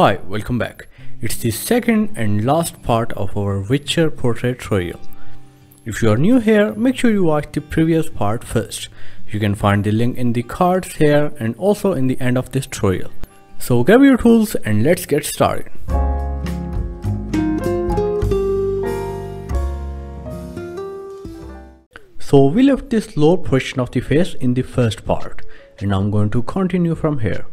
Hi, welcome back. It's the second and last part of our Witcher portrait tutorial. If you are new here, make sure you watch the previous part first. You can find the link in the cards here and also in the end of this tutorial. So grab your tools and let's get started. So we left this lower portion of the face in the first part and I'm going to continue from here.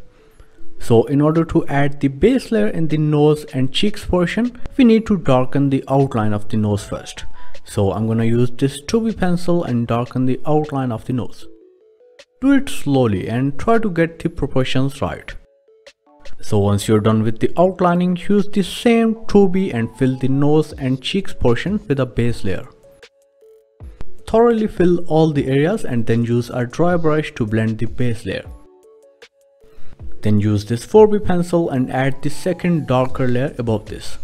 So in order to add the base layer in the nose and cheeks portion, we need to darken the outline of the nose first. So I'm gonna use this 2B pencil and darken the outline of the nose. Do it slowly and try to get the proportions right. So once you're done with the outlining, use the same 2B and fill the nose and cheeks portion with a base layer. Thoroughly fill all the areas and then use a dry brush to blend the base layer. Then use this 4B pencil and add the second darker layer above this,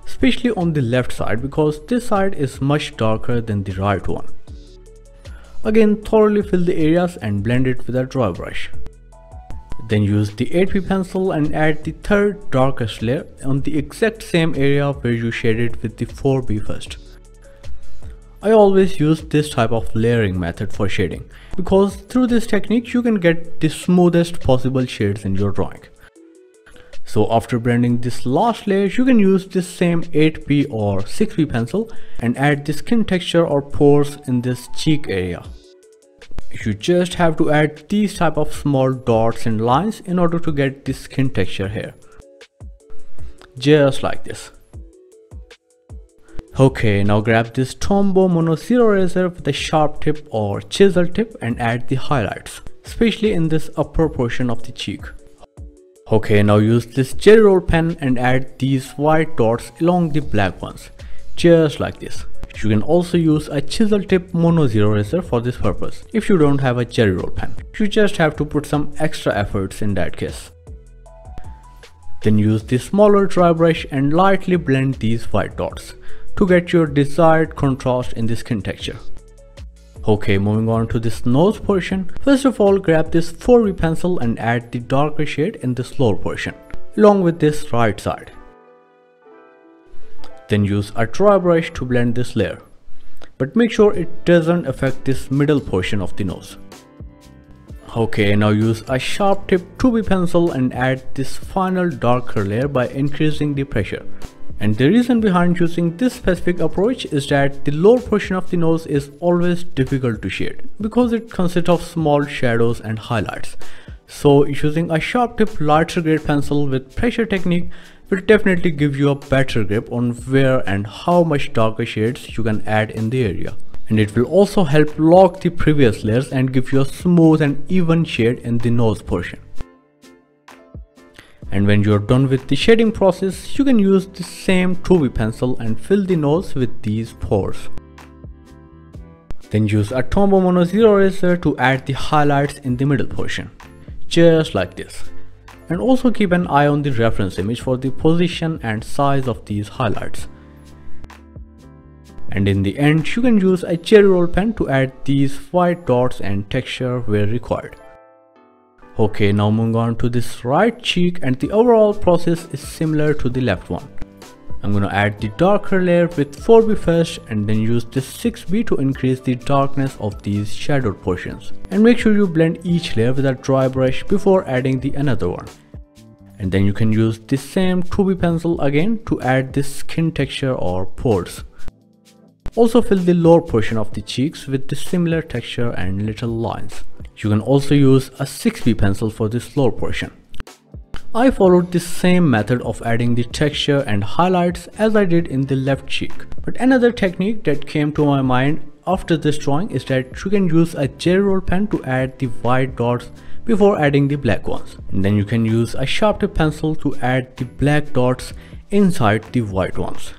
especially on the left side because this side is much darker than the right one. Again, thoroughly fill the areas and blend it with a dry brush. Then use the 8B pencil and add the third darkest layer on the exact same area where you shaded with the 4B first. I always use this type of layering method for shading because through this technique you can get the smoothest possible shades in your drawing. So after blending this last layer, you can use this same 8B or 6B pencil and add the skin texture or pores in this cheek area. You just have to add these type of small dots and lines in order to get the skin texture here. Just like this. Okay, now grab this Tombow Mono 0 eraser with a sharp tip or chisel tip and add the highlights, especially in this upper portion of the cheek. Okay, now use this jelly roll pen and add these white dots along the black ones, just like this. You can also use a chisel tip Mono 0 eraser for this purpose if you don't have a jelly roll pen. You just have to put some extra efforts in that case. Then use the smaller dry brush and lightly blend these white dots to get your desired contrast in the skin texture. Okay, moving on to this nose portion. First of all, grab this 4B pencil and add the darker shade in this lower portion, along with this right side. Then use a dry brush to blend this layer, but make sure it doesn't affect this middle portion of the nose. Okay, now use a sharp tip 2B pencil and add this final darker layer by increasing the pressure. And the reason behind using this specific approach is that the lower portion of the nose is always difficult to shade because it consists of small shadows and highlights. So using a sharp tip lighter grade pencil with pressure technique will definitely give you a better grip on where and how much darker shades you can add in the area. And it will also help lock the previous layers and give you a smooth and even shade in the nose portion. And when you're done with the shading process, you can use the same 2B pencil and fill the nose with these pores. Then use a Tombow Mono 0 eraser to add the highlights in the middle portion, just like this. And also keep an eye on the reference image for the position and size of these highlights. And in the end, you can use a jelly roll pen to add these white dots and texture where required. Okay, now moving on to this right cheek, and the overall process is similar to the left one. I'm gonna add the darker layer with 4B first and then use this 6B to increase the darkness of these shadowed portions. And make sure you blend each layer with a dry brush before adding the another one. And then you can use the same 2B pencil again to add this skin texture or pores. Also fill the lower portion of the cheeks with the similar texture and little lines. You can also use a 6B pencil for this lower portion. I followed the same method of adding the texture and highlights as I did in the left cheek. But another technique that came to my mind after this drawing is that you can use a jelly roll pen to add the white dots before adding the black ones. And then you can use a sharp tip pencil to add the black dots inside the white ones.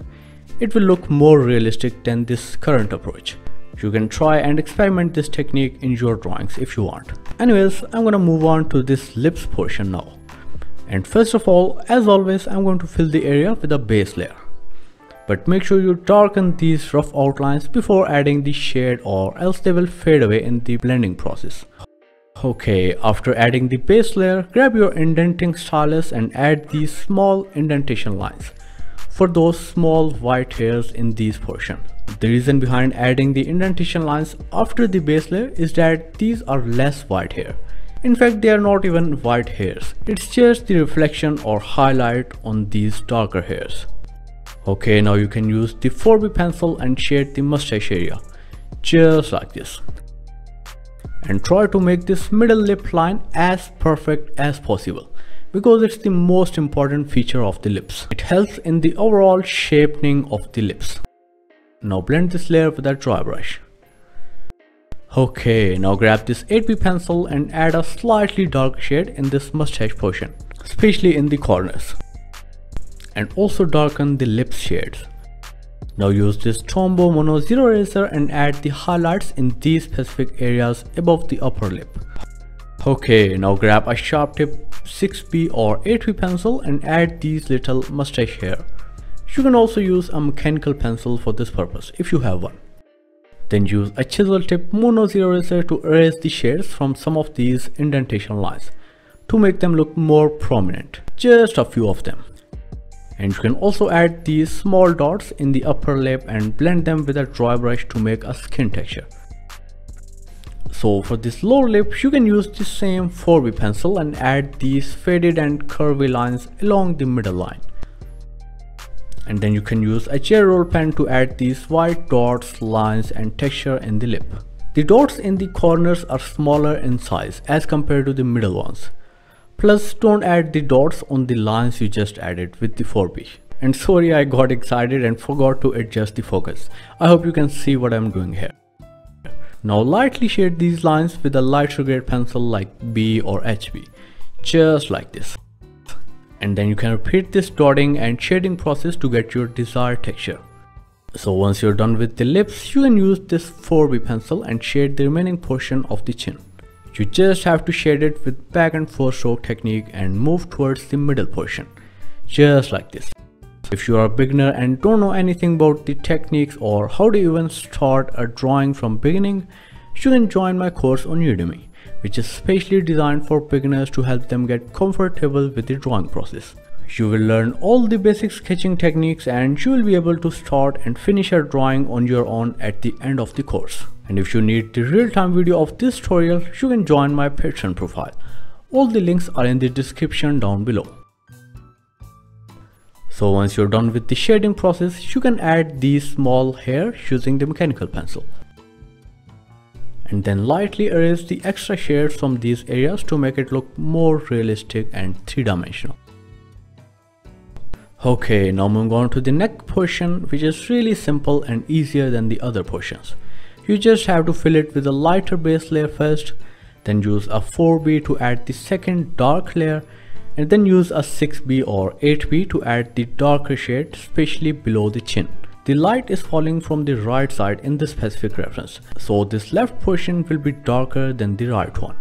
It will look more realistic than this current approach. You can try and experiment this technique in your drawings if you want. Anyways, I'm gonna move on to this lips portion now. And first of all, as always, I'm going to fill the area with a base layer. But make sure you darken these rough outlines before adding the shade or else they will fade away in the blending process. Okay, after adding the base layer, grab your indenting stylus and add these small indentation lines for those small white hairs in these portions. The reason behind adding the indentation lines after the base layer is that these are less white hair. In fact, they are not even white hairs. It's just the reflection or highlight on these darker hairs. Okay, now you can use the 4B pencil and shade the mustache area, just like this. And try to make this middle lip line as perfect as possible, because it's the most important feature of the lips. It helps in the overall shaping of the lips. Now blend this layer with a dry brush. Okay, now grab this 8B pencil and add a slightly dark shade in this mustache portion, especially in the corners. And also darken the lip shades. Now use this Tombow Mono Zero Eraser and add the highlights in these specific areas above the upper lip. Okay, now grab a sharp tip 6B or 8B pencil and add these little mustache hair. You can also use a mechanical pencil for this purpose if you have one. Then use a chisel tip Mono Zero Eraser to erase the shades from some of these indentation lines to make them look more prominent, just a few of them. And you can also add these small dots in the upper lip and blend them with a dry brush to make a skin texture. So for this lower lip, you can use the same 4B pencil and add these faded and curvy lines along the middle line. And then you can use a Jelly Roll pen to add these white dots, lines and texture in the lip. The dots in the corners are smaller in size as compared to the middle ones. Plus, don't add the dots on the lines you just added with the 4B. And sorry, I got excited and forgot to adjust the focus. I hope you can see what I'm doing here. Now lightly shade these lines with a lighter grade pencil like B or HB, just like this. And then you can repeat this dotting and shading process to get your desired texture. So once you're done with the lips, you can use this 4B pencil and shade the remaining portion of the chin. You just have to shade it with back and forth stroke technique and move towards the middle portion, just like this. If you are a beginner and don't know anything about the techniques or how to even start a drawing from beginning, you can join my course on Udemy, which is specially designed for beginners to help them get comfortable with the drawing process. You will learn all the basic sketching techniques and you will be able to start and finish your drawing on your own at the end of the course. And if you need the real-time video of this tutorial, you can join my Patreon profile. All the links are in the description down below. So once you're done with the shading process, you can add these small hair using the mechanical pencil. And then lightly erase the extra shades from these areas to make it look more realistic and three-dimensional. Okay, now moving on to the neck portion, which is really simple and easier than the other portions. You just have to fill it with a lighter base layer first, then use a 4B to add the second dark layer, and then use a 6B or 8B to add the darker shade, especially below the chin. The light is falling from the right side in this specific reference, so this left portion will be darker than the right one.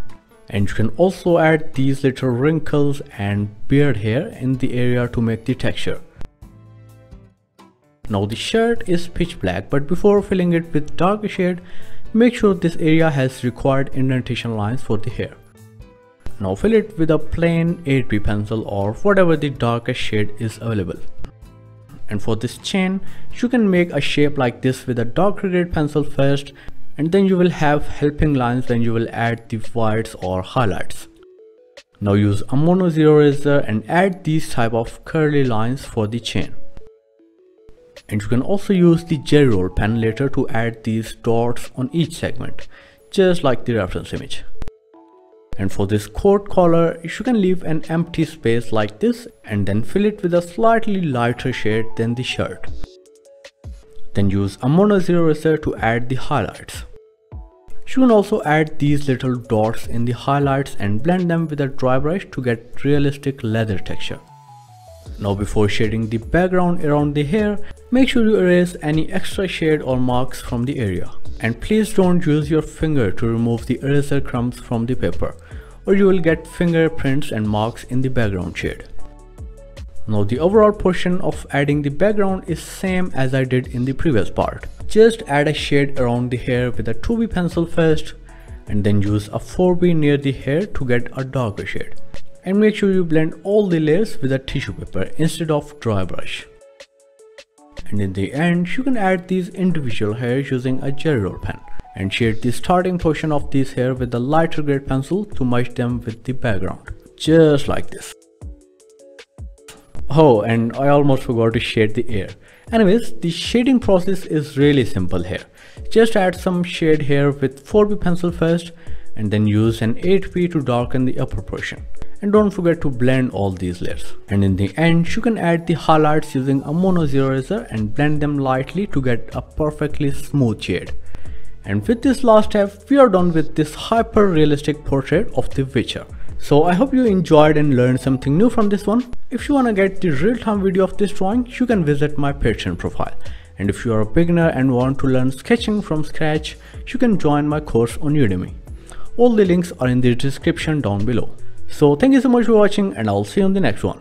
And you can also add these little wrinkles and beard hair in the area to make the texture. Now the shirt is pitch black, but before filling it with darker shade, make sure this area has required indentation lines for the hair. Now fill it with a plain 8B pencil or whatever the darkest shade is available. And for this chin, you can make a shape like this with a darker grade pencil first, and then you will have helping lines when you will add the whites or highlights. Now use a Mono Zero Eraser and add these type of curly lines for the chin. And you can also use the Jelly Roll pen later to add these dots on each segment, just like the reference image. And for this coat collar, you can leave an empty space like this and then fill it with a slightly lighter shade than the shirt. Then use a Mono Zero Eraser to add the highlights. You can also add these little dots in the highlights and blend them with a dry brush to get realistic leather texture. Now before shading the background around the hair, make sure you erase any extra shade or marks from the area. And please don't use your finger to remove the eraser crumbs from the paper, or you will get fingerprints and marks in the background shade. Now the overall portion of adding the background is same as I did in the previous part. Just add a shade around the hair with a 2B pencil first, and then use a 4B near the hair to get a darker shade. And make sure you blend all the layers with a tissue paper instead of dry brush. And in the end, you can add these individual hairs using a jelly roll pen and shade the starting portion of these hair with a lighter grade pencil to match them with the background, just like this. Oh, and I almost forgot to shade the ear. Anyways, the shading process is really simple here. Just add some shade here with 4B pencil first, and then use an 8B to darken the upper portion. And don't forget to blend all these layers. And in the end, you can add the highlights using a mono zero eraser and blend them lightly to get a perfectly smooth shade. And with this last step, we are done with this hyper realistic portrait of the Witcher. So I hope you enjoyed and learned something new from this one. If you wanna get the real-time video of this drawing, you can visit my Patreon profile. And if you are a beginner and want to learn sketching from scratch, you can join my course on Udemy. All the links are in the description down below. So thank you so much for watching, and I'll see you on the next one.